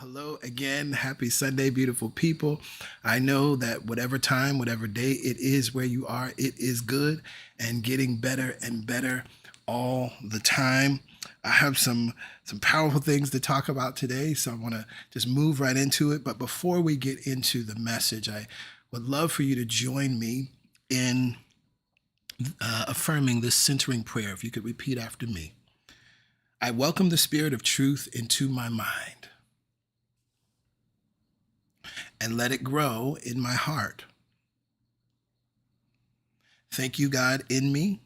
Hello again. Happy Sunday, beautiful people. I know that whatever time, whatever day it is where you are, it is good and getting better and better all the time. I have some powerful things to talk about today, so I want to just move right into it. But before we get into the message, I would love for you to join me in affirming this centering prayer. If you could repeat after me. I welcome the spirit of truth into my mind and let it grow in my heart. Thank you, God, in me,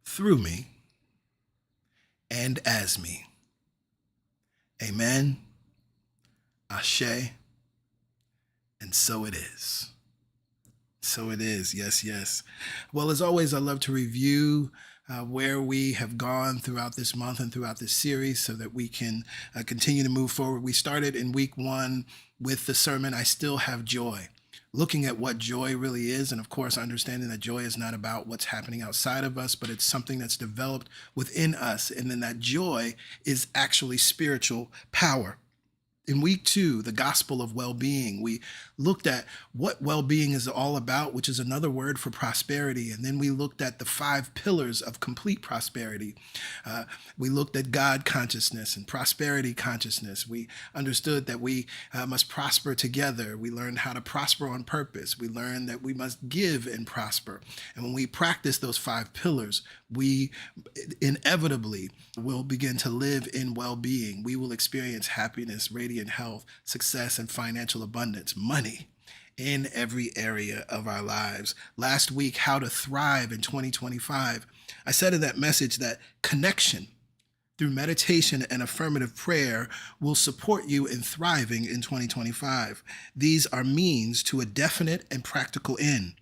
through me, and as me. Amen, Ashé, and so it is. So it is. Yes, yes. Well, as always, I love to review where we have gone throughout this month and throughout this series so that we can continue to move forward. We started in week 1 with the sermon, I Still Have Joy, looking at what joy really is. And of course, understanding that joy is not about what's happening outside of us, but it's something that's developed within us. And then that joy is actually spiritual power. In week 2, the gospel of well-being, we looked at what well-being is all about, which is another word for prosperity. And then we looked at the 5 pillars of complete prosperity. We looked at God consciousness and prosperity consciousness. We understood that we must prosper together. We learned how to prosper on purpose. We learned that we must give and prosper. And when we practice those 5 pillars, we inevitably will begin to live in well-being. We will experience happiness, radiant health, success, and financial abundance, money in every area of our lives. Last week, how to thrive in 2025. I said in that message that connection through meditation and affirmative prayer will support you in thriving in 2025. These are means to a definite and practical end.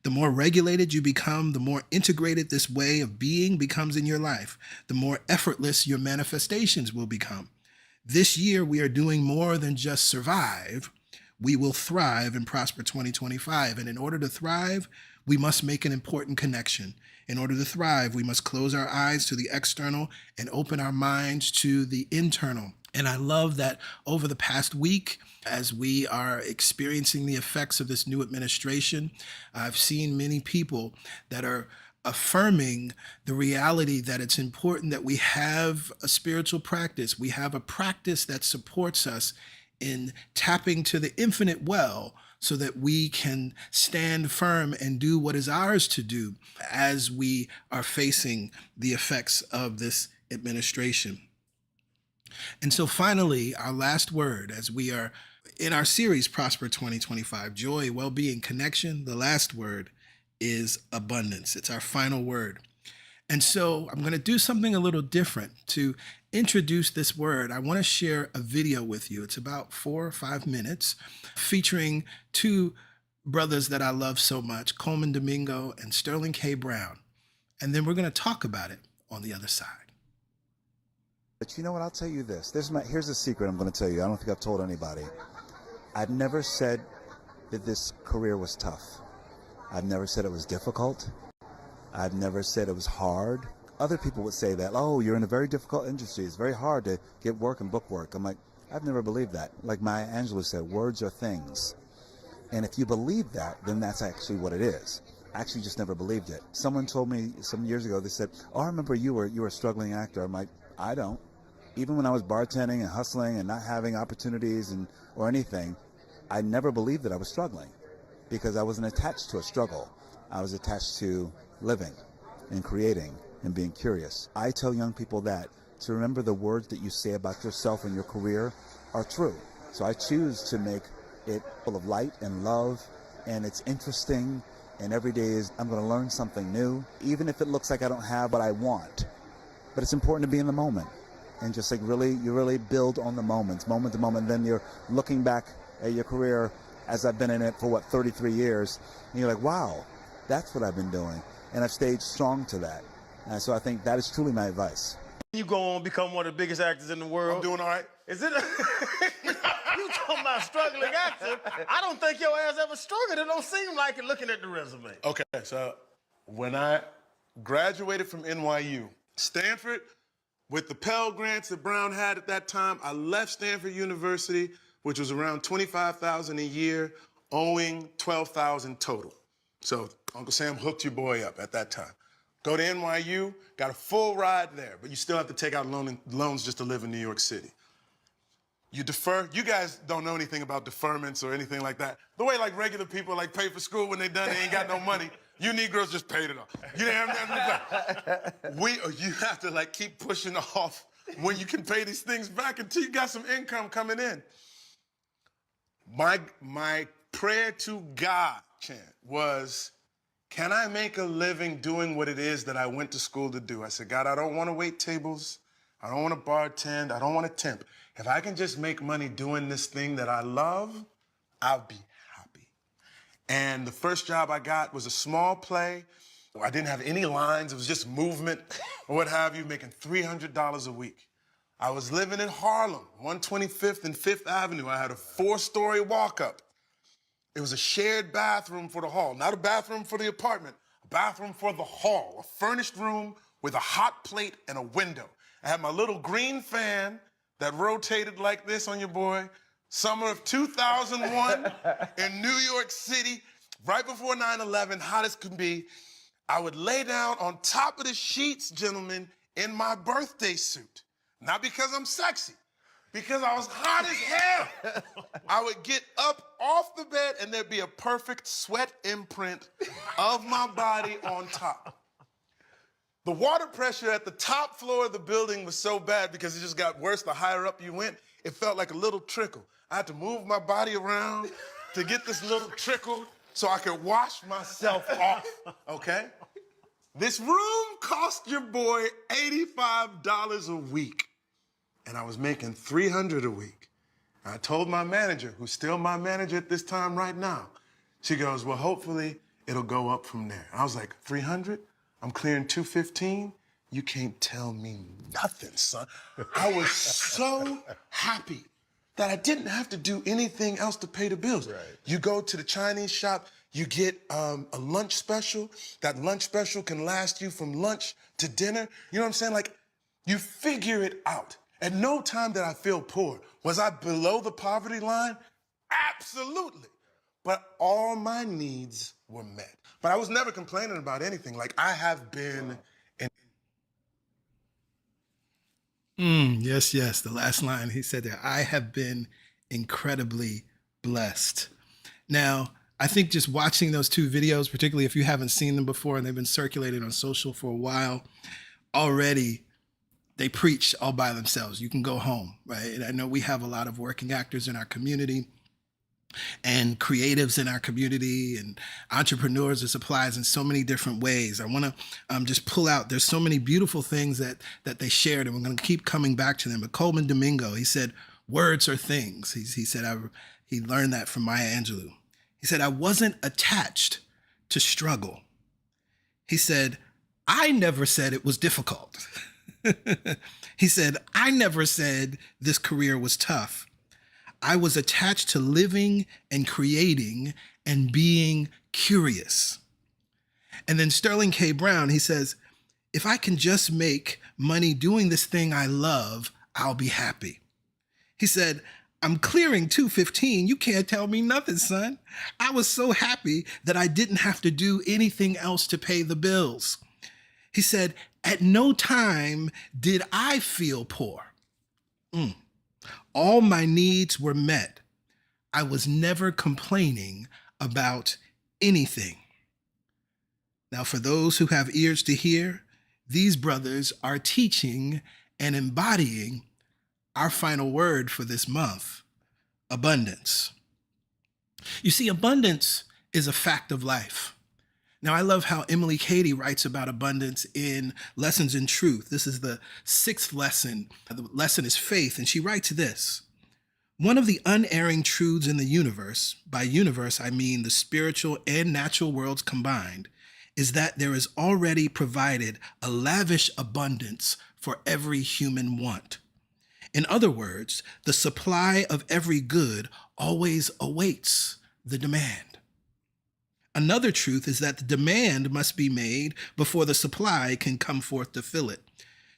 The more regulated you become, the more integrated this way of being becomes in your life, the more effortless your manifestations will become. This year, we are doing more than just survive. We will thrive and prosper 2025. And in order to thrive, we must make an important connection. In order to thrive, we must close our eyes to the external and open our minds to the internal. And I love that over the past week, as we are experiencing the effects of this new administration, I've seen many people that are affirming the reality that it's important that we have a spiritual practice. We have a practice that supports us in tapping to the infinite well so that we can stand firm and do what is ours to do as we are facing the effects of this administration. And so finally, our last word as we are in our series, Prosper 2025, joy, well-being, connection, the last word is abundance. It's our final word. And so I'm going to do something a little different to introduce this word. I want to share a video with you. It's about 4 or 5 minutes featuring 2 brothers that I love so much, Colman Domingo and Sterling K. Brown. And then we're going to talk about it on the other side. But you know what? I'll tell you this. Here's a secret I'm going to tell you. I don't think I've told anybody. I've never said that this career was tough. I've never said it was difficult. I've never said it was hard. Other people would say that, oh, you're in a very difficult industry. It's very hard to get work and book work. I'm like, I've never believed that. Like Maya Angelou said, words are things. And if you believe that, then that's actually what it is. I actually just never believed it. Someone told me some years ago, they said, oh, I remember you were a struggling actor. I'm like, I don't. Even when I was bartending and hustling and not having opportunities or anything, I never believed that I was struggling because I wasn't attached to a struggle. I was attached to living and creating and being curious. I tell young people that to remember the words that you say about yourself and your career are true. So I choose to make it full of light and love, and it's interesting, and every day I'm going to learn something new, even if it looks like I don't have what I want. But it's important to be in the moment and just like you really build on the moments, moment to moment. Then you're looking back at your career as I've been in it for 33 years, and you're like, wow, that's what I've been doing. And I've stayed strong to that. And so I think that is truly my advice. You go on become one of the biggest actors in the world. I'm doing all right. Is it? You talking about struggling actor? I don't think your ass ever struggled. It don't seem like it looking at the resume. Okay, so when I graduated from NYU, Stanford With the Pell Grants that Brown had at that time, I left Stanford University, which was around $25,000 a year, owing $12,000 total. So Uncle Sam hooked your boy up at that time. Go to NYU, got a full ride there, but you still have to take out loans just to live in New York City. You defer. You guys don't know anything about deferments or anything like that. The way like regular people like pay for school when they done, they ain't got no money. You Negroes just paid it off. You didn't have you have to like keep pushing off when you can pay these things back until you got some income coming in. My prayer to God, chant, was, can I make a living doing what it is that I went to school to do? I said, God, I don't want to wait tables. I don't want to bartend. I don't want to temp. If I can just make money doing this thing that I love, I'll be happy. And the first job I got was a small play. I didn't have any lines. It was just movement or what have you, making $300 a week. I was living in Harlem, 125th and 5th Avenue. I had a 4-story walk-up. It was a shared bathroom for the hall, not a bathroom for the apartment, a bathroom for the hall, a furnished room with a hot plate and a window. I had my little green fan that rotated like this on your boy. Summer of 2001 in New York City, right before 9/11, hot as could be. I would lay down on top of the sheets, gentlemen, in my birthday suit. Not because I'm sexy, because I was hot as hell. I would get up off the bed and there'd be a perfect sweat imprint of my body on top. The water pressure at the top floor of the building was so bad because it just got worse the higher up you went. It felt like a little trickle. I had to move my body around to get this little trickle so I could wash myself off, okay? This room cost your boy $85 a week, and I was making $300 a week. And I told my manager, who's still my manager at this time right now, she goes, well, hopefully it'll go up from there. I was like, 300? I'm clearing 215? You can't tell me nothing, son. I was so happy that I didn't have to do anything else to pay the bills. Right. You go to the Chinese shop, you get a lunch special. That lunch special can last you from lunch to dinner. You know what I'm saying? Like, you figure it out. At no time did I feel poor. Was I below the poverty line? Absolutely. But all my needs were met. But I was never complaining about anything. Like, I have been Yes, yes. The last line he said there, I have been incredibly blessed. Now, I think just watching those two videos, particularly if you haven't seen them before and they've been circulated on social for a while, already they preach all by themselves. You can go home, right? And I know we have a lot of working actors in our community and creatives in our community and entrepreneurs that supplies in so many different ways. I want to just pull out, there's so many beautiful things that they shared, and we're going to keep coming back to them. But Colman Domingo, he said, words are things. He said, he learned that from Maya Angelou. He said, I wasn't attached to struggle. He said, I never said it was difficult. He said, I never said this career was tough. I was attached to living and creating and being curious. And then Sterling K. Brown, he says, if I can just make money doing this thing I love, I'll be happy. He said, I'm clearing 215. You can't tell me nothing, son. I was so happy that I didn't have to do anything else to pay the bills. He said, at no time did I feel poor. All my needs were met. I was never complaining about anything. Now, for those who have ears to hear, these brothers are teaching and embodying our final word for this month, abundance. You see, abundance is a fact of life. Now, I love how Emile H writes about abundance in Lessons in Truth. This is the 6th lesson. The lesson is faith, and she writes this. One of the unerring truths in the universe, by universe I mean the spiritual and natural worlds combined, is that there is already provided a lavish abundance for every human want. In other words, the supply of every good always awaits the demand. Another truth is that the demand must be made before the supply can come forth to fill it.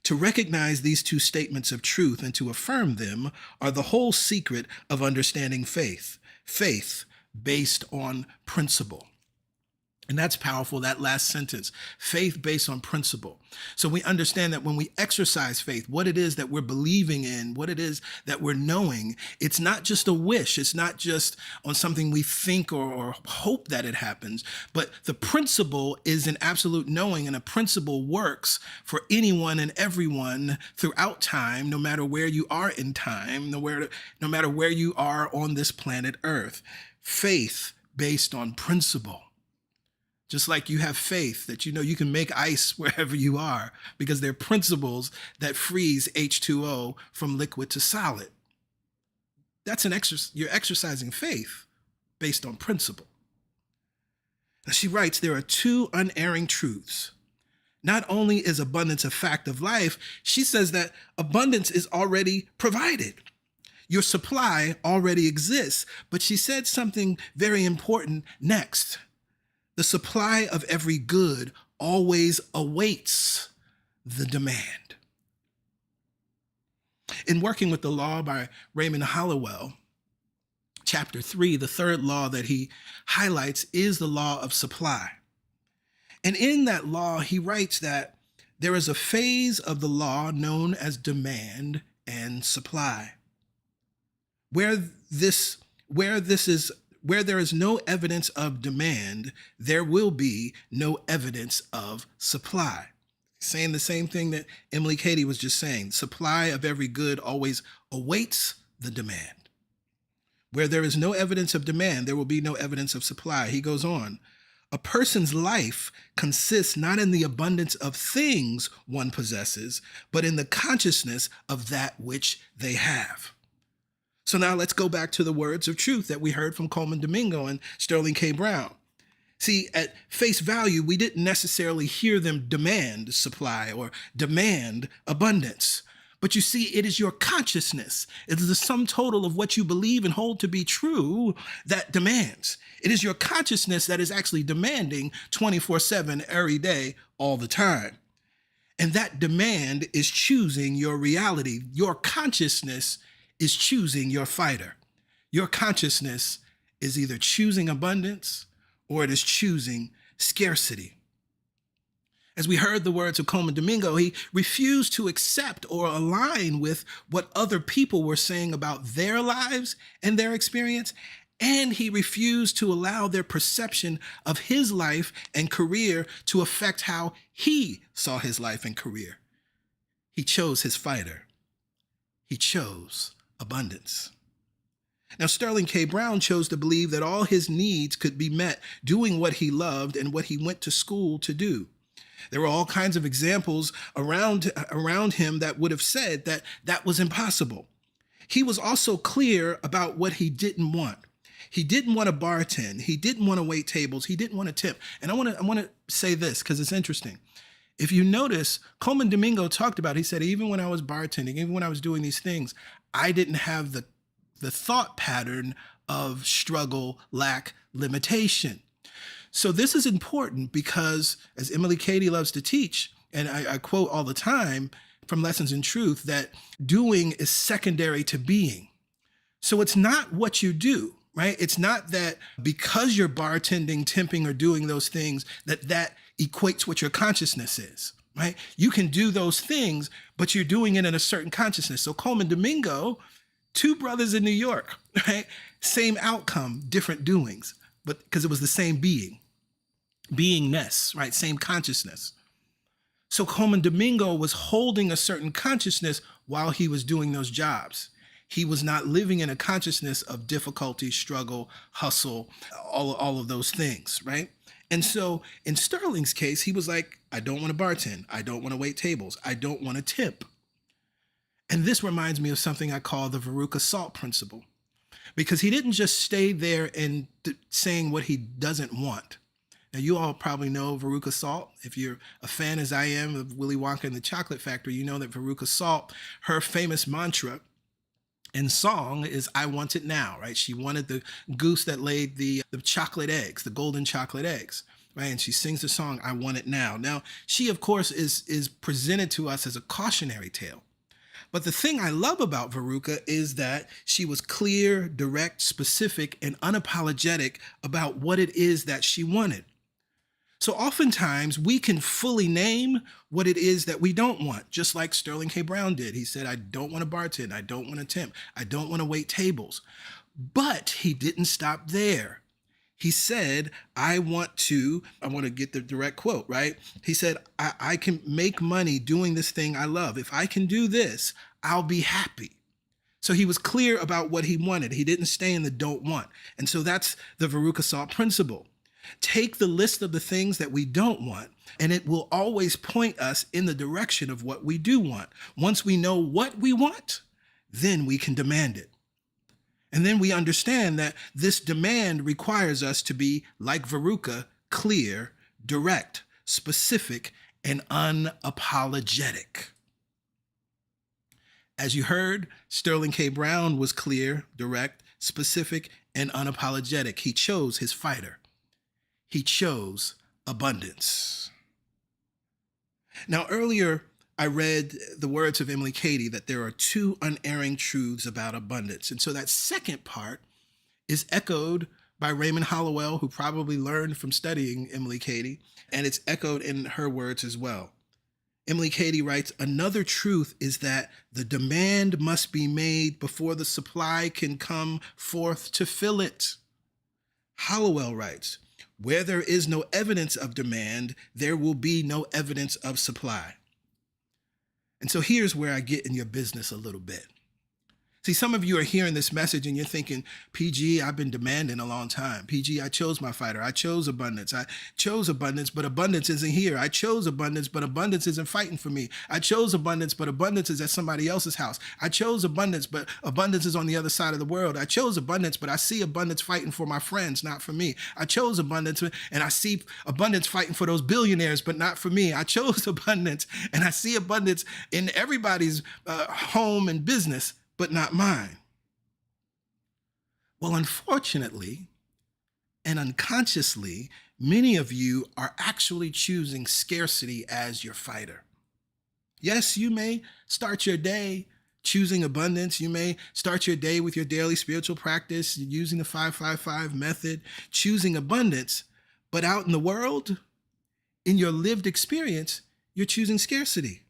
To recognize these two statements of truth and to affirm them are the whole secret of understanding faith. Faith based on principle. And that's powerful, that last sentence, faith based on principle. So we understand that when we exercise faith, what it is that we're believing in, what it is that we're knowing, it's not just a wish. It's not just on something we think or hope that it happens, but the principle is an absolute knowing, and a principle works for anyone and everyone throughout time, no matter where you are in time, no matter where you are on this planet Earth. Faith based on principle. Just like you have faith that you know you can make ice wherever you are because there are principles that freeze H2O from liquid to solid. That's you're exercising faith based on principle. Now she writes, there are two unerring truths. Not only is abundance a fact of life, she says that abundance is already provided. Your supply already exists, but she said something very important next. The supply of every good always awaits the demand. In Working with the Law by Raymond Holliwell, chapter 3, the third law that he highlights is the law of supply. And in that law, he writes that there is a phase of the law known as demand and supply. Where there is no evidence of demand, there will be no evidence of supply. Saying the same thing that Emile H was just saying. Supply of every good always awaits the demand. Where there is no evidence of demand, there will be no evidence of supply. He goes on. A person's life consists not in the abundance of things one possesses, but in the consciousness of that which they have. So now let's go back to the words of truth that we heard from Colman Domingo and Sterling K. Brown. See, at face value, we didn't necessarily hear them demand supply or demand abundance. But you see, it is your consciousness. It is the sum total of what you believe and hold to be true that demands. It is your consciousness that is actually demanding 24/7, every day, all the time. And that demand is choosing your reality. Your consciousness is choosing your fighter. Your consciousness is either choosing abundance or it is choosing scarcity. As we heard the words of Colman Domingo, he refused to accept or align with what other people were saying about their lives and their experience, and he refused to allow their perception of his life and career to affect how he saw his life and career. He chose his fighter. He chose abundance. Now, Sterling K. Brown chose to believe that all his needs could be met doing what he loved and what he went to school to do. There were all kinds of examples around him that would have said that that was impossible. He was also clear about what he didn't want. He didn't want to bartend. He didn't want to wait tables. He didn't want to tip. And I want to say this because it's interesting. If you notice, Colman Domingo talked about, he said, even when I was bartending, even when I was doing these things, I didn't have the thought pattern of struggle, lack, limitation. So this is important because, as Emile H loves to teach, and I quote all the time from Lessons in Truth, that doing is secondary to being. So it's not what you do, right? It's not that because you're bartending, tipping, or doing those things, that equates what your consciousness is, right? You can do those things, but you're doing it in a certain consciousness. So Colman Domingo, two brothers in New York, right? Same outcome, different doings, but because it was the same beingness, right? Same consciousness. So Colman Domingo was holding a certain consciousness while he was doing those jobs. He was not living in a consciousness of difficulty, struggle, hustle, all of those things, right? And so in Sterling's case, he was like, I don't want to bartend. I don't want to wait tables. I don't want to tip. And this reminds me of something I call the Veruca Salt principle, because he didn't just stay there and saying what he doesn't want. Now, you all probably know Veruca Salt. If you're a fan, as I am, of Willy Wonka and the Chocolate Factory, you know that Veruca Salt, her famous mantra in song is, I want it now, right? She wanted the goose that laid the chocolate eggs, the golden chocolate eggs, right? And she sings the song, I Want It Now. Now, she, of course, is presented to us as a cautionary tale. But the thing I love about Veruca is that she was clear, direct, specific, and unapologetic about what it is that she wanted. So oftentimes we can fully name what it is that we don't want, just like Sterling K. Brown did. He said, I don't want to bartend. I don't want to temp. I don't want to wait tables. But he didn't stop there. He said, I want to get the direct quote, right? He said, I can make money doing this thing I love. If I can do this, I'll be happy. So he was clear about what he wanted. He didn't stay in the don't want. And so that's the Veruca Salt principle. Take the list of the things that we don't want, and it will always point us in the direction of what we do want. Once we know what we want, then we can demand it. And then we understand that this demand requires us to be, like Veruca, clear, direct, specific, and unapologetic. As you heard, Sterling K. Brown was clear, direct, specific, and unapologetic. He chose his fighter. He chose abundance. Now, earlier, I read the words of Emile Cady that there are two unerring truths about abundance. And so that second part is echoed by Raymond Holliwell, who probably learned from studying Emile Cady, and it's echoed in her words as well. Emile Cady writes, another truth is that the demand must be made before the supply can come forth to fill it. Holliwell writes, where there is no evidence of demand, there will be no evidence of supply. And so here's where I get in your business a little bit. See, some of you are hearing this message and you're thinking, PG, I've been demanding a long time. PG, I chose my fighter. I chose abundance. I chose abundance, but abundance isn't here. I chose abundance, but abundance isn't fighting for me. I chose abundance, but abundance is at somebody else's house. I chose abundance, but abundance is on the other side of the world. I chose abundance, but I see abundance fighting for my friends, not for me. I chose abundance, and I see abundance fighting for those billionaires, but not for me. I chose abundance, and I see abundance in everybody's home and business, but not mine. Well, unfortunately and unconsciously, many of you are actually choosing scarcity as your fighter. Yes, you may start your day choosing abundance. You may start your day with your daily spiritual practice, using the 555 method, choosing abundance, but out in the world, in your lived experience, you're choosing scarcity.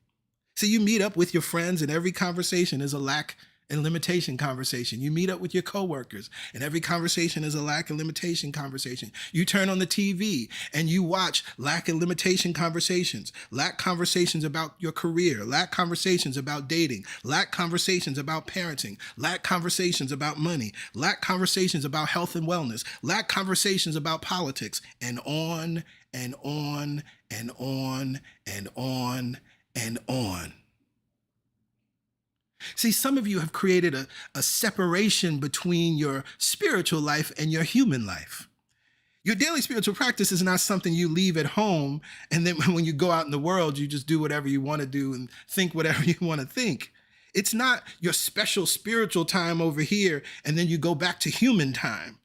So you meet up with your friends and every conversation is a lack and limitation conversation. You meet up with your coworkers and every conversation is a lack and limitation conversation. You turn on the TV and you watch lack and limitation conversations, lack conversations about your career, lack conversations about dating, lack conversations about parenting, lack conversations about money, lack conversations about health and wellness, lack conversations about politics, and on and on and on and on and on. See, some of you have created a separation between your spiritual life and your human life. Your daily spiritual practice is not something you leave at home, and then when you go out in the world, you just do whatever you want to do and think whatever you want to think. It's not your special spiritual time over here, and then you go back to human time.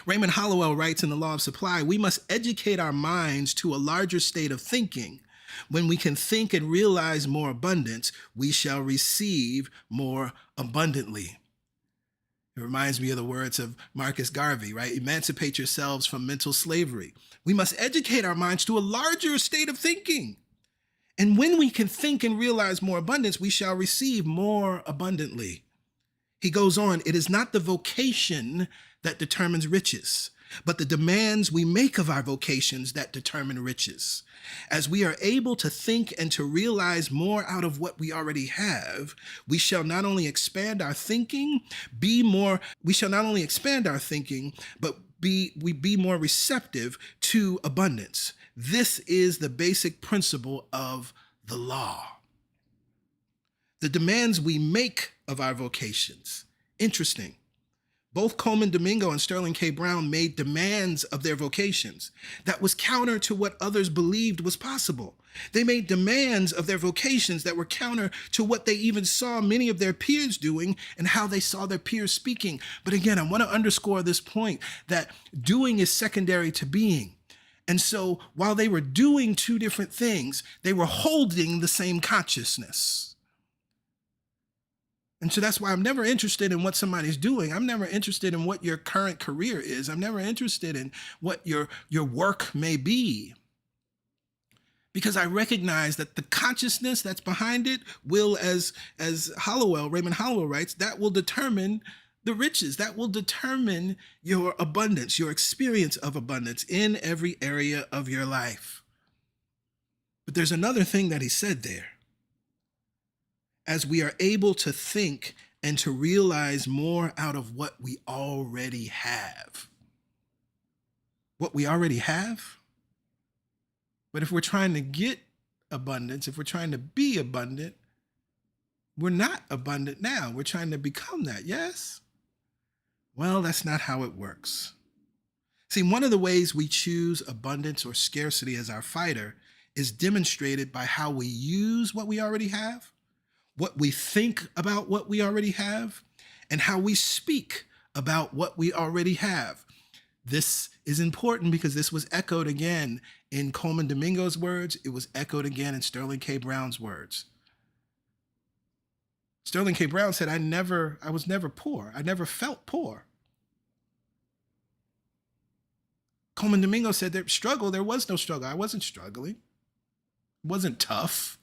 Raymond Holliwell writes in The Law of Supply, we must educate our minds to a larger state of thinking. When we can think and realize more abundance, we shall receive more abundantly. It reminds me of the words of Marcus Garvey, right? Emancipate yourselves from mental slavery. We must educate our minds to a larger state of thinking. And when we can think and realize more abundance, we shall receive more abundantly. He goes on, it is not the vocation that determines riches, but the demands we make of our vocations that determine riches. As we are able to think and to realize more out of what we already have, we shall not only expand our thinking, but be more receptive to abundance. This is the basic principle of the law. The demands we make of our vocations. Interesting. Both Colman, Domingo, and Sterling K. Brown made demands of their vocations that was counter to what others believed was possible. They made demands of their vocations that were counter to what they even saw many of their peers doing and how they saw their peers speaking. But again, I want to underscore this point that doing is secondary to being. And so while they were doing two different things, they were holding the same consciousness. And so that's why I'm never interested in what somebody's doing. I'm never interested in what your current career is. I'm never interested in what your work may be. Because I recognize that the consciousness that's behind it will, as Raymond Holliwell writes, that will determine the riches. That will determine your abundance, your experience of abundance in every area of your life. But there's another thing that he said there. As we are able to think and to realize more out of what we already have. What we already have? But if we're trying to get abundance, if we're trying to be abundant, we're not abundant now. We're trying to become that, yes? Well, that's not how it works. See, one of the ways we choose abundance or scarcity as our fighter is demonstrated by how we use what we already have, what we think about what we already have, and how we speak about what we already have. This is important because this was echoed again in Colman Domingo's words. It was echoed again in Sterling K. Brown's words. Sterling K. Brown said, I was never poor. I never felt poor. Colman Domingo said there was no struggle. I wasn't struggling. It wasn't tough.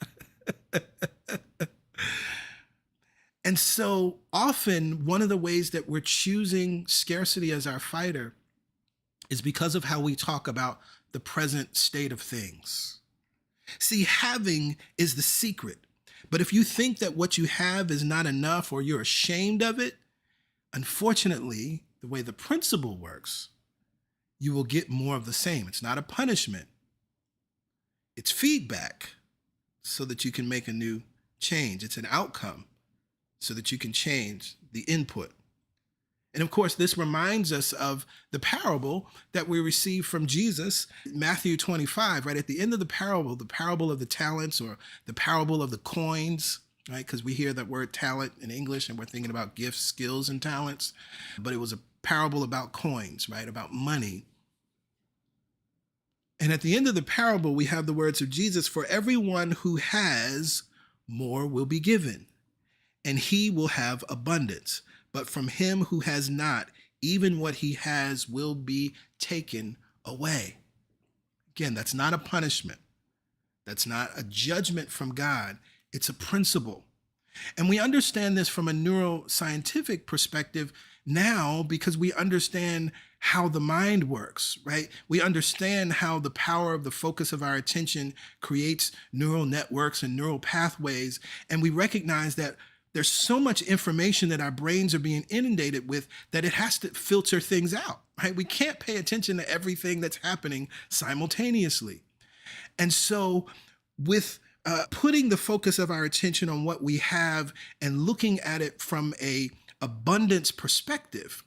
And so often one of the ways that we're choosing scarcity as our fighter is because of how we talk about the present state of things. See, having is the secret. But if you think that what you have is not enough or you're ashamed of it, unfortunately, the way the principle works, you will get more of the same. It's not a punishment. It's feedback so that you can make a new change. It's an outcome so that you can change the input. And of course, this reminds us of the parable that we received from Jesus, Matthew 25, right at the end of the parable of the talents or the parable of the coins, right? Because we hear that word talent in English and we're thinking about gifts, skills, and talents. But it was a parable about coins, right? About money. And at the end of the parable, we have the words of Jesus, for everyone who has, more will be given, and he will have abundance. But from him who has not, even what he has will be taken away. Again, that's not a punishment. That's not a judgment from God. It's a principle. And we understand this from a neuroscientific perspective now because we understand how the mind works, right? We understand how the power of the focus of our attention creates neural networks and neural pathways. And we recognize that there's so much information that our brains are being inundated with that it has to filter things out, right? We can't pay attention to everything that's happening simultaneously. And so with putting the focus of our attention on what we have and looking at it from a abundance perspective,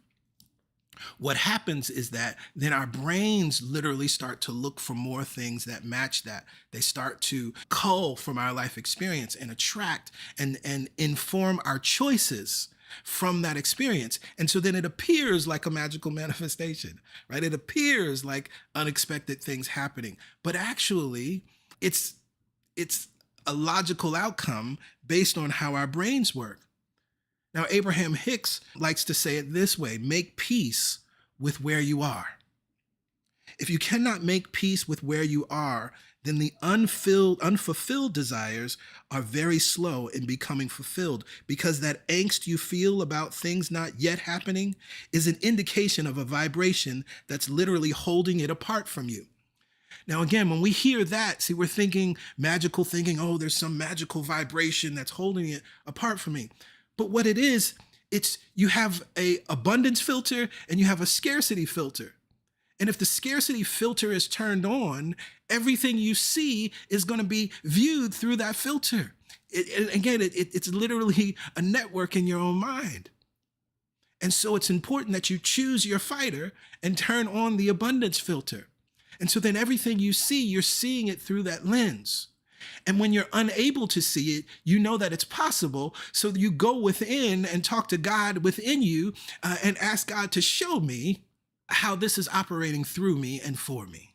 what happens is that then our brains literally start to look for more things that match that. They start to cull from our life experience and attract and inform our choices from that experience. And so then it appears like a magical manifestation, right? It appears like unexpected things happening, but actually it's a logical outcome based on how our brains work. Now, Abraham Hicks likes to say it this way: make peace with where you are. If you cannot make peace with where you are, then the unfulfilled desires are very slow in becoming fulfilled, because that angst you feel about things not yet happening is an indication of a vibration that's literally holding it apart from you. Now, again, when we hear that, see, we're thinking magical thinking, oh, there's some magical vibration that's holding it apart from me. But what it is, it's you have a abundance filter and you have a scarcity filter. And if the scarcity filter is turned on, everything you see is going to be viewed through that filter. It's literally a network in your own mind. And so it's important that you choose your fighter and turn on the abundance filter. And so then everything you see, you're seeing it through that lens. And when you're unable to see it, you know that it's possible. So you go within and talk to God within you and ask God to show me how this is operating through me and for me.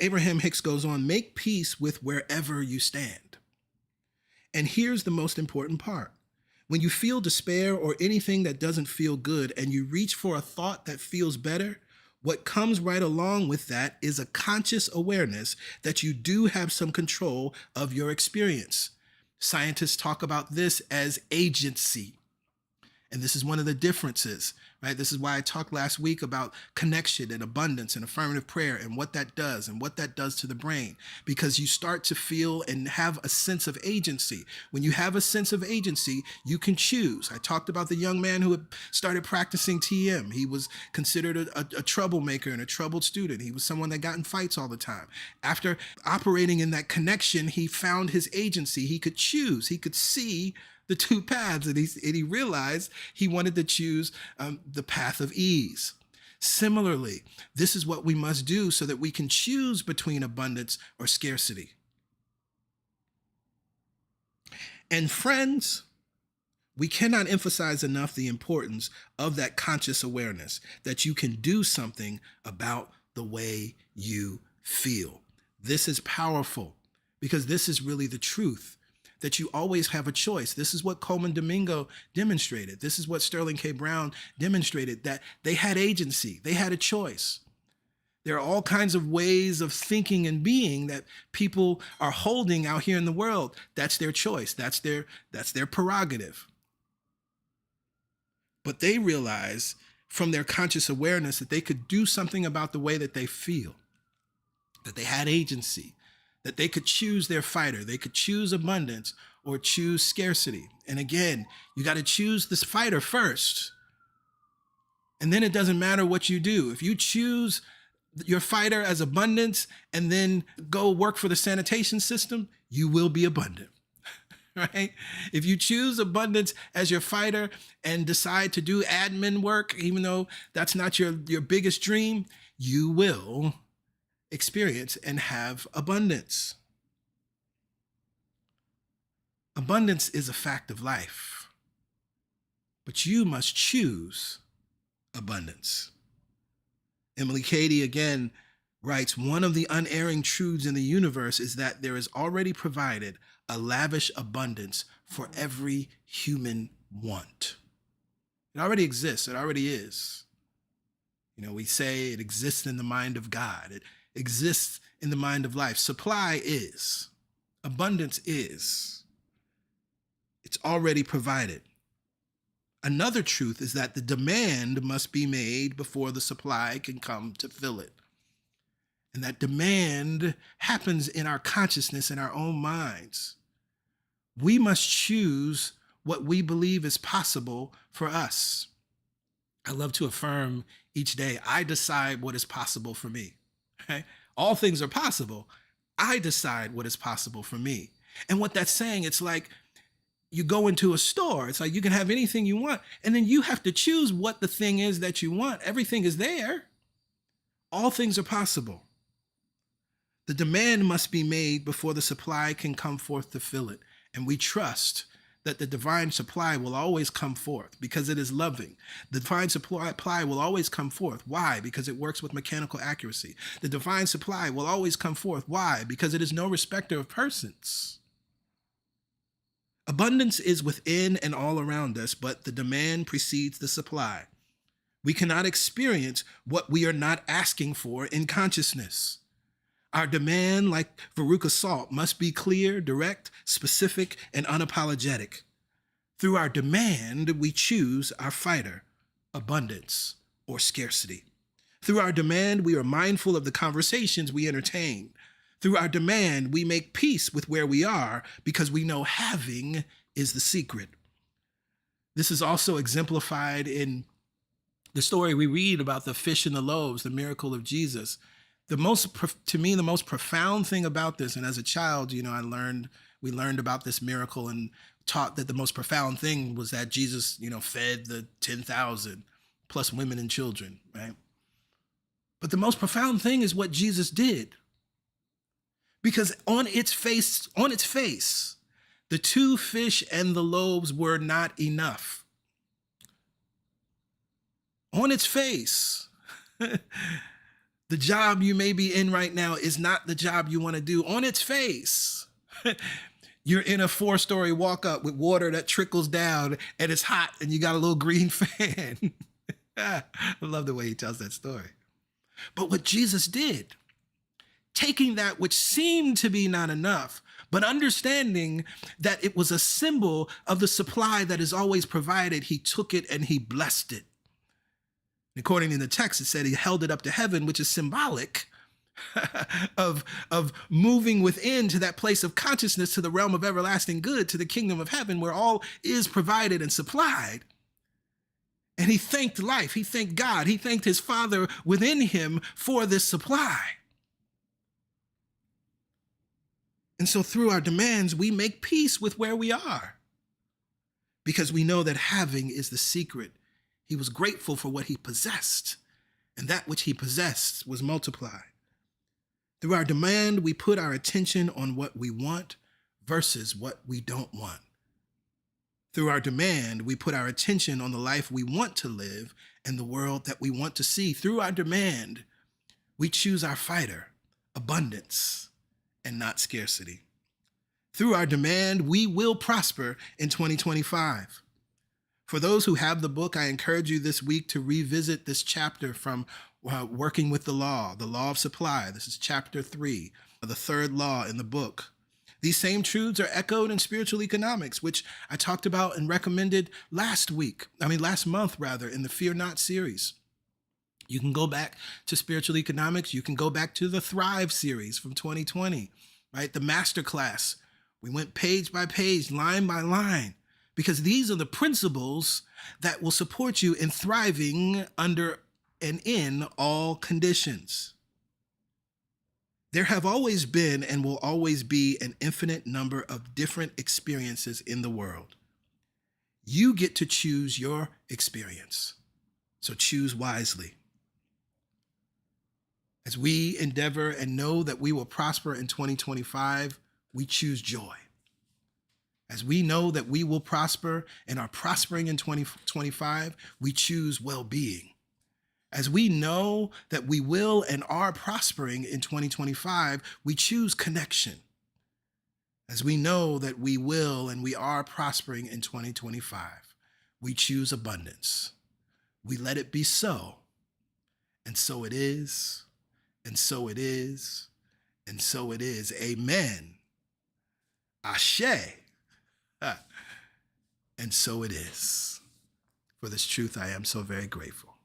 Abraham Hicks goes on, make peace with wherever you stand. And here's the most important part. When you feel despair or anything that doesn't feel good and you reach for a thought that feels better, what comes right along with that is a conscious awareness that you do have some control of your experience. Scientists talk about this as agency. And this is one of the differences, right? This is why I talked last week about connection and abundance and affirmative prayer and what that does to the brain, because you start to feel and have a sense of agency. When you have a sense of agency, you can choose. I talked about the young man who had started practicing TM. He was considered a troublemaker and a troubled student. He was someone that got in fights all the time. After operating in that connection, he found his agency. He could choose. He could see the two paths, and he realized he wanted to choose the path of ease. Similarly, this is what we must do so that we can choose between abundance or scarcity. And friends, we cannot emphasize enough the importance of that conscious awareness that you can do something about the way you feel. This is powerful because this is really the truth, that you always have a choice. This is what Colman Domingo demonstrated. This is what Sterling K. Brown demonstrated, that they had agency. They had a choice. There are all kinds of ways of thinking and being that people are holding out here in the world. That's their choice. That's their prerogative. But they realized from their conscious awareness that they could do something about the way that they feel, that they had agency, that they could choose their fighter. They could choose abundance or choose scarcity. And again, you got to choose this fighter first. And then it doesn't matter what you do. If you choose your fighter as abundance and then go work for the sanitation system, you will be abundant, right? If you choose abundance as your fighter and decide to do admin work, even though that's not your biggest dream, you will experience and have abundance. Abundance is a fact of life, but you must choose abundance. Emile Cady again writes, one of the unerring truths in the universe is that there is already provided a lavish abundance for every human want. It already exists. It already is. You know, we say it exists in the mind of God. It exists in the mind of life. Supply is. Abundance is. It's already provided. Another truth is that the demand must be made before the supply can come to fill it. And that demand happens in our consciousness, in our own minds. We must choose what we believe is possible for us. I love to affirm each day, I decide what is possible for me. Okay? All things are possible. I decide what is possible for me. And what that's saying, it's like you go into a store. It's like you can have anything you want, and then you have to choose what the thing is that you want. Everything is there. All things are possible. The demand must be made before the supply can come forth to fill it. And we trust that the divine supply will always come forth because it is loving. The divine supply will always come forth. Why? Because it works with mechanical accuracy. The divine supply will always come forth. Why? Because it is no respecter of persons. Abundance is within and all around us, but the demand precedes the supply. We cannot experience what we are not asking for in consciousness. Our demand, like Veruca Salt, must be clear, direct, specific, and unapologetic. Through our demand, we choose our fighter, abundance or scarcity. Through our demand, we are mindful of the conversations we entertain. Through our demand, we make peace with where we are because we know having is the secret. This is also exemplified in the story we read about the fish and the loaves, the miracle of Jesus. To me, the most profound thing about this, and as a child, you know, we learned about this miracle and taught that the most profound thing was that Jesus, you know, fed the 10,000 plus women and children, right? But the most profound thing is what Jesus did. Because on its face, the 2 fish and the loaves were not enough. On its face, The job you may be in right now is not the job you want to do on its face. You're in a 4-story walk up with water that trickles down and it's hot and you got a little green fan. I love the way he tells that story. But what Jesus did, taking that which seemed to be not enough, but understanding that it was a symbol of the supply that is always provided, he took it and he blessed it. According to the text, it said he held it up to heaven, which is symbolic of moving within to that place of consciousness, to the realm of everlasting good, to the kingdom of heaven where all is provided and supplied. And he thanked life. He thanked God. He thanked his Father within him for this supply. And so through our demands, we make peace with where we are because we know that having is the secret. He was grateful for what he possessed, and that which he possessed was multiplied. Through our demand, we put our attention on what we want versus what we don't want. Through our demand, we put our attention on the life we want to live and the world that we want to see. Through our demand, we choose our fighter, abundance, and not scarcity. Through our demand, we will prosper in 2025. For those who have the book, I encourage you this week to revisit this chapter from Working with the Law of Supply. This is chapter 3, the third law in the book. These same truths are echoed in spiritual economics, which I talked about and recommended last month in the Fear Not series. You can go back to spiritual economics. You can go back to the Thrive series from 2020, right? The masterclass. We went page by page, line by line, because these are the principles that will support you in thriving under and in all conditions. There have always been and will always be an infinite number of different experiences in the world. You get to choose your experience, so choose wisely. As we endeavor and know that we will prosper in 2025, we choose joy. As we know that we will prosper and are prospering in 2025, we choose well-being. As we know that we will and are prospering in 2025, we choose connection. As we know that we will and we are prospering in 2025, we choose abundance. We let it be so. And so it is, and so it is, and so it is. Amen. Ashé. And so it is. For this truth, I am so very grateful.